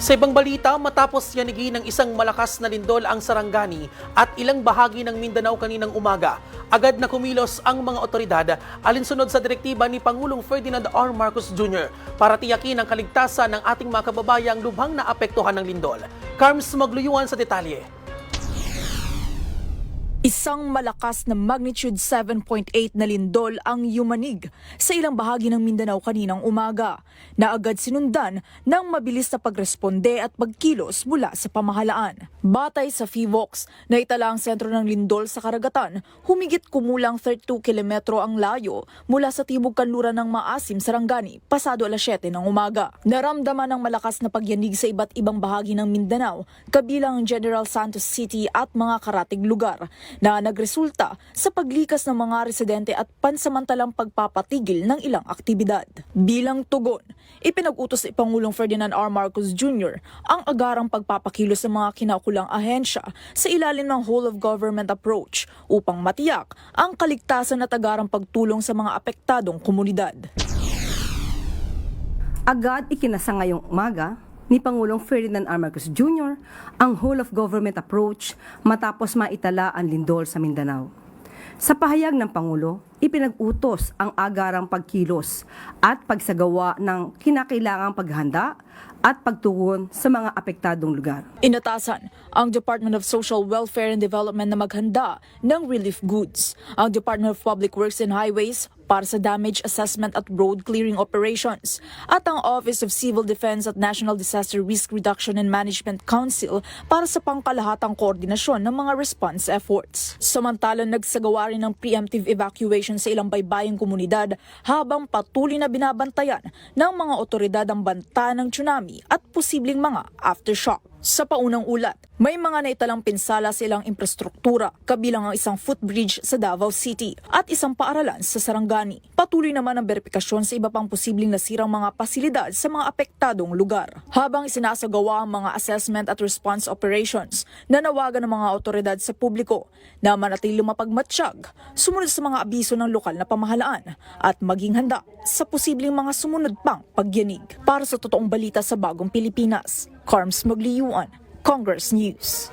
Sa ibang balita, matapos yanigin ng isang malakas na lindol ang Sarangani at ilang bahagi ng Mindanao kaninang umaga, agad na kumilos ang mga otoridad alinsunod sa direktiba ni Pangulong Ferdinand R. Marcos Jr. para tiyakin ang kaligtasan ng ating mga kababayang lubhang naapektuhan ng lindol. Carms Magluyuan sa detalye. Isang malakas na magnitude 7.8 na lindol ang yumanig sa ilang bahagi ng Mindanao kaninang umaga, na agad sinundan ng mabilis na pagresponde at pagkilos mula sa pamahalaan. Batay sa PHIVOLCS, naitala ang sentro ng lindol sa karagatan, humigit kumulang 32 kilometro ang layo mula sa tibok kanluran ng Maasim, Sarangani, pasado alas 7 ng umaga. Naramdaman ng malakas na pagyanig sa iba't ibang bahagi ng Mindanao, kabilang ang General Santos City at mga karatig lugar, na nagresulta sa paglikas ng mga residente at pansamantalang pagpapatigil ng ilang aktibidad. Bilang tugon, ipinag-utos ni Pangulong Ferdinand R. Marcos Jr. ang agarang pagpapakilos ng mga kinaukulang ahensya sa ilalim ng whole-of-government approach upang matiyak ang kaligtasan at agarang pagtulong sa mga apektadong komunidad. Agad ikinasa ngayong umaga ni Pangulong Ferdinand R. Marcos Jr. ang whole-of-government approach matapos maitala ang lindol sa Mindanao. Sa pahayag ng Pangulo, ipinag-utos ang agarang pagkilos at pagsagawa ng kinakailangang paghanda at pagtugon sa mga apektadong lugar. Inatasan ang Department of Social Welfare and Development na maghanda ng relief goods, ang Department of Public Works and Highways para sa damage assessment at road clearing operations, at ang Office of Civil Defense at National Disaster Risk Reduction and Management Council para sa pangkalahatang koordinasyon ng mga response efforts. Samantalang nagsagawa rin ng preemptive evacuation sa ilang baybaying komunidad habang patuloy na binabantayan ng mga otoridad ang banta ng tsunami at posibleng mga aftershock. Sa paunang ulat, may mga naitalang pinsala sa ilang infrastruktura, kabilang ang isang footbridge sa Davao City at isang paaralan sa Sarangani. Patuloy naman ang beripikasyon sa iba pang posibleng nasirang mga pasilidad sa mga apektadong lugar. Habang isinasagawa ang mga assessment at response operations, nanawagan ng mga otoridad sa publiko na manatiling mapagmatsyag, sumunod sa mga abiso ng lokal na pamahalaan at maging handa sa posibleng mga sumunod pang pagyanig. Para sa totoong balita sa Bagong Pilipinas, Carms Magliyuan, Congress News.